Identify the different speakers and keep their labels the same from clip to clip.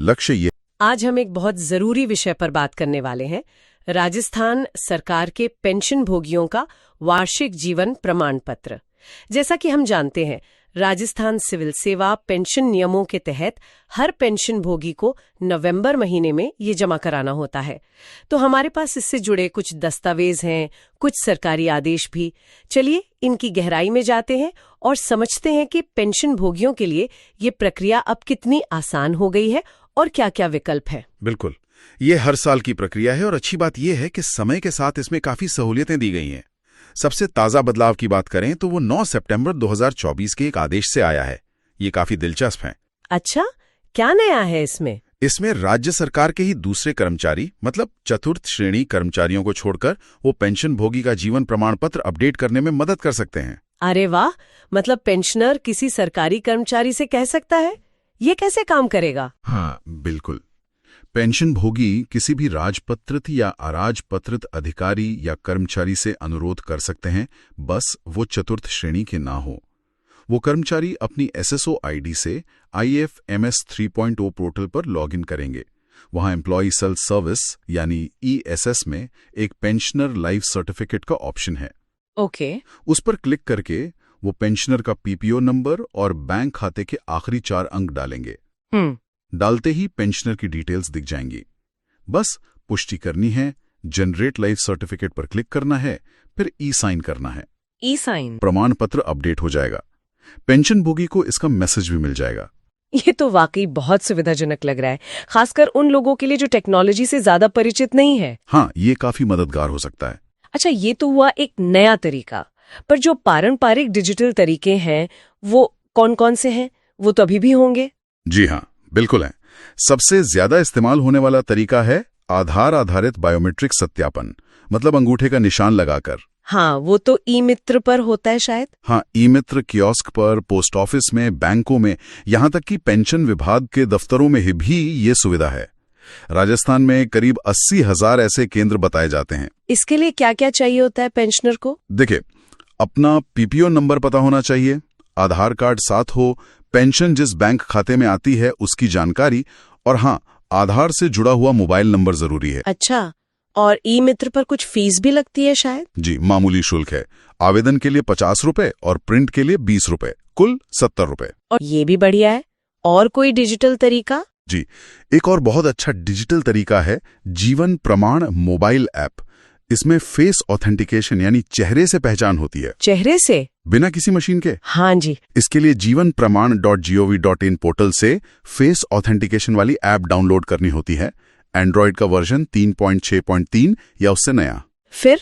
Speaker 1: लक्ष्य ये।
Speaker 2: आज हम एक बहुत जरूरी विषय पर बात करने वाले हैं, राजस्थान सरकार के पेंशन भोगियों का वार्षिक जीवन प्रमाण पत्र। जैसा कि हम जानते हैं, राजस्थान सिविल सेवा पेंशन नियमों के तहत हर पेंशन भोगी को नवंबर महीने में ये जमा कराना होता है। तो हमारे पास इससे जुड़े कुछ दस्तावेज हैं, कुछ सरकारी आदेश भी। चलिए इनकी गहराई में जाते हैं और समझते हैं कि पेंशन भोगियों के लिए ये प्रक्रिया अब कितनी आसान हो गई है और क्या क्या विकल्प है।
Speaker 1: बिल्कुल, ये हर साल की प्रक्रिया है और अच्छी बात यह है कि समय के साथ इसमें काफी सहूलियतें दी गई हैं। सबसे ताजा बदलाव की बात करें तो वो 9 सितंबर 2024 के एक आदेश से आया है। ये काफी दिलचस्प है।
Speaker 2: अच्छा, क्या नया है इसमें?
Speaker 1: इसमें राज्य सरकार के ही दूसरे कर्मचारी, मतलब चतुर्थ श्रेणी कर्मचारियों को छोड़कर वो पेंशन भोगी का जीवन प्रमाण पत्र अपडेट करने में मदद कर सकते हैं।
Speaker 2: अरे वाह, मतलब पेंशनर किसी सरकारी कर्मचारी से कह सकता है? ये कैसे काम करेगा?
Speaker 1: हाँ बिल्कुल, पेंशन भोगी किसी भी राजपत्रित या अराजपत्रित अधिकारी या कर्मचारी से अनुरोध कर सकते हैं, बस वो चतुर्थ श्रेणी के ना हो। वो कर्मचारी अपनी SSO ID से IFMS 3.0 पोर्टल पर लॉगिन करेंगे। वहां एम्प्लॉय सेल्फ सर्विस यानी ESS में एक पेंशनर लाइफ सर्टिफिकेट का ऑप्शन है।
Speaker 2: ओके।
Speaker 1: उस पर क्लिक करके वो पेंशनर का PPO नंबर और बैंक खाते के आखिरी 4 अंक डालेंगे। डालते ही पेंशनर की डिटेल्स दिख जाएंगी। बस पुष्टि करनी है, जनरेट लाइफ सर्टिफिकेट पर क्लिक करना है, फिर E-साइन करना है।
Speaker 2: E-साइन?
Speaker 1: प्रमाण पत्र अपडेट हो जाएगा। पेंशन भोगी को इसका मैसेज भी मिल जाएगा।
Speaker 2: ये तो वाकई बहुत सुविधाजनक लग रहा है, खासकर उन लोगों के लिए जो टेक्नोलॉजी से ज्यादा परिचित नहीं है।
Speaker 1: हाँ, ये काफी मददगार हो सकता है।
Speaker 2: अच्छा, ये तो हुआ एक नया तरीका, पर जो पारंपरिक डिजिटल तरीके हैं वो कौन कौन से हैं? वो तो अभी भी होंगे।
Speaker 1: जी हाँ, बिल्कुल है। सबसे ज्यादा इस्तेमाल होने वाला तरीका है आधार आधारित बायोमेट्रिक सत्यापन, मतलब अंगूठे का निशान लगाकर।
Speaker 2: हाँ, वो तो ई-मित्र पर होता है शायद।
Speaker 1: हाँ, ई-मित्र कियोस्क पर, पोस्ट ऑफिस में, बैंकों में, यहाँ तक कि पेंशन विभाग के दफ्तरों में भी ये सुविधा है। राजस्थान में करीब 80,000 ऐसे केंद्र बताए जाते हैं।
Speaker 2: इसके लिए क्या क्या चाहिए होता है पेंशनर को?
Speaker 1: देखिए, अपना PPO नंबर पता होना चाहिए, आधार कार्ड साथ हो, पेंशन जिस बैंक खाते में आती है उसकी जानकारी, और हाँ, आधार से जुड़ा हुआ मोबाइल नंबर जरूरी है।
Speaker 2: अच्छा, और ई-मित्र पर कुछ फीस भी लगती है शायद?
Speaker 1: जी, मामूली शुल्क है। आवेदन के लिए 50 रुपए और प्रिंट के लिए 20 रुपए, कुल 70 रुपए।
Speaker 2: और ये भी बढ़िया है। और कोई डिजिटल तरीका?
Speaker 1: जी, एक और बहुत अच्छा डिजिटल तरीका है जीवन प्रमाण मोबाइल ऐप। इसमें फेस ऑथेंटिकेशन यानी चेहरे से पहचान होती है।
Speaker 2: चेहरे से? बिना
Speaker 1: किसी मशीन के।
Speaker 2: हाँ जी।
Speaker 1: इसके लिए जीवन प्रमाण.gov.in पोर्टल से फेस ऑथेंटिकेशन वाली ऐप डाउनलोड करनी होती है। एंड्रॉइड का वर्जन 3.6.3 या उससे नया।
Speaker 2: फिर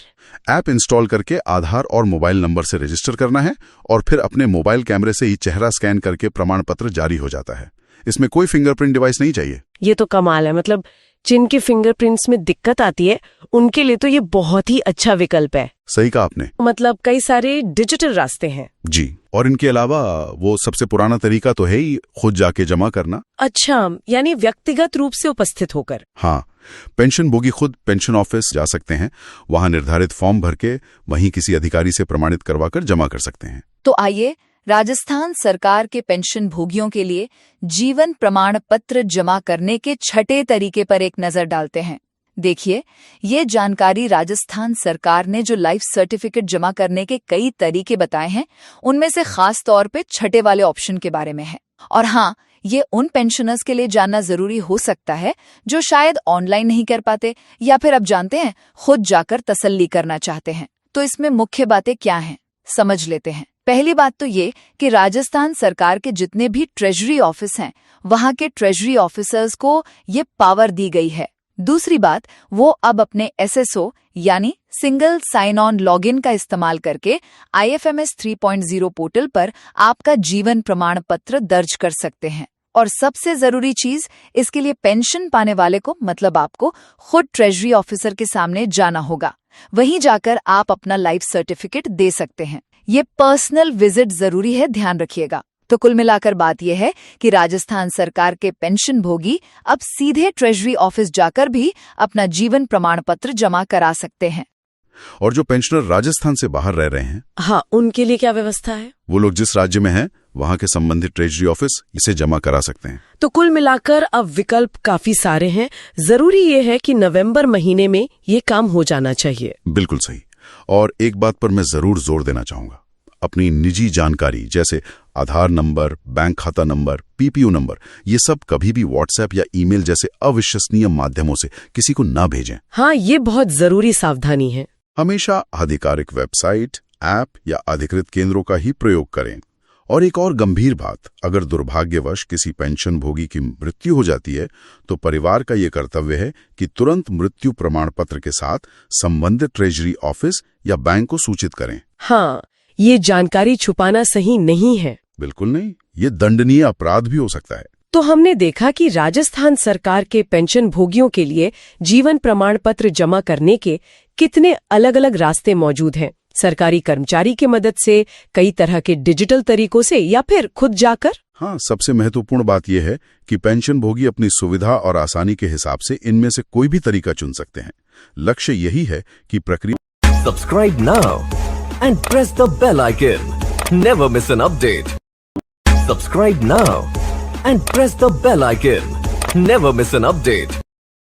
Speaker 1: ऐप इंस्टॉल करके आधार और मोबाइल नंबर से रजिस्टर करना है और फिर अपने मोबाइल कैमरे से ही चेहरा स्कैन करके प्रमाण पत्र जारी हो जाता है। इसमें कोई फिंगरप्रिंट डिवाइस नहीं चाहिए।
Speaker 2: ये तो कमाल है, मतलब जिनके फिंगरप्रिंट्स में दिक्कत आती है उनके लिए तो ये बहुत ही अच्छा विकल्प है।
Speaker 1: सही कहा आपने।
Speaker 2: मतलब कई सारे डिजिटल रास्ते हैं।
Speaker 1: जी, और इनके अलावा वो सबसे पुराना तरीका तो है ही खुद जाके जमा करना।
Speaker 2: अच्छा, यानी व्यक्तिगत रूप से उपस्थित होकर?
Speaker 1: हाँ, पेंशन भोगी खुद पेंशन ऑफिस जा सकते हैं, वहां निर्धारित फॉर्म भर के वहीं किसी अधिकारी से प्रमाणित करवाकर जमा कर सकते हैं।
Speaker 3: तो आइए राजस्थान सरकार के पेंशन भोगियों के लिए जीवन प्रमाण पत्र जमा करने के छठे तरीके पर एक नजर डालते हैं। देखिए, ये जानकारी राजस्थान सरकार ने जो लाइफ सर्टिफिकेट जमा करने के कई तरीके बताए हैं, उनमें से खास तौर पे छठे वाले ऑप्शन के बारे में है। और हाँ, ये उन पेंशनर्स के लिए जानना जरूरी हो सकता है जो शायद ऑनलाइन नहीं कर पाते या फिर अब जानते हैं खुद जाकर तसल्ली करना चाहते हैं। तो इसमें मुख्य बातें क्या हैं, समझ लेते हैं। पहली बात तो ये कि राजस्थान सरकार के जितने भी ट्रेजरी ऑफिस हैं, वहां के ट्रेजरी ऑफिसर्स को ये पावर दी गई है। दूसरी बात, वो अब अपने SSO यानी सिंगल साइन ऑन लॉगिन का इस्तेमाल करके IFMS 3.0 पोर्टल पर आपका जीवन प्रमाण पत्र दर्ज कर सकते हैं। और सबसे जरूरी चीज, इसके लिए पेंशन पाने वाले को, मतलब आपको, खुद ट्रेजरी ऑफिसर के सामने जाना होगा। वहीं जाकर आप अपना लाइफ सर्टिफिकेट दे सकते हैं। ये पर्सनल विजिट जरूरी है, ध्यान रखिएगा। तो कुल मिलाकर बात यह है कि राजस्थान सरकार के पेंशन भोगी अब सीधे ट्रेजरी ऑफिस जाकर भी अपना जीवन प्रमाण पत्र जमा करा सकते हैं।
Speaker 1: और जो पेंशनर राजस्थान से बाहर रह रहे हैं,
Speaker 2: हाँ, उनके लिए क्या व्यवस्था है?
Speaker 1: वो लोग जिस राज्य में हैं, वहां के संबंधित ट्रेजरी ऑफिस इसे जमा करा सकते हैं।
Speaker 2: तो कुल मिलाकर अब विकल्प काफी सारे हैं। जरूरी ये है कि नवंबर महीने में ये काम हो जाना चाहिए।
Speaker 1: बिल्कुल सही। और एक बात पर मैं जरूर जोर देना चाहूंगा, अपनी निजी जानकारी जैसे आधार नंबर, बैंक खाता नंबर, पीपीओ नंबर, ये सब कभी भी व्हाट्सएप या ईमेल जैसे अविश्वसनीय माध्यमों से किसी को ना भेजें।
Speaker 2: हाँ, ये बहुत जरूरी सावधानी है।
Speaker 1: हमेशा आधिकारिक वेबसाइट, ऐप या अधिकृत केंद्रों का ही प्रयोग करें। और एक और गंभीर बात, अगर दुर्भाग्यवश किसी पेंशन भोगी की मृत्यु हो जाती है, तो परिवार का ये कर्तव्य है कि तुरंत मृत्यु प्रमाण पत्र के साथ संबंधित ट्रेजरी ऑफिस या बैंक को सूचित करें।
Speaker 2: हाँ, ये जानकारी छुपाना सही नहीं है।
Speaker 1: बिल्कुल नहीं, ये दंडनीय अपराध भी हो सकता है।
Speaker 2: तो हमने देखा कि राजस्थान सरकार के पेंशन भोगियों के लिए जीवन प्रमाण पत्र जमा करने के कितने अलग अलग रास्ते मौजूद हैं। सरकारी कर्मचारी की मदद से, कई तरह के डिजिटल तरीकों से, या फिर खुद जाकर।
Speaker 1: हाँ, सबसे महत्वपूर्ण बात यह है कि पेंशन भोगी अपनी सुविधा और आसानी के हिसाब से इनमें से कोई भी तरीका चुन सकते हैं। लक्ष्य यही है कि प्रक्रिया।
Speaker 4: Subscribe now and press the bell icon. Never miss an update. Subscribe now and press the bell icon. Never miss an update.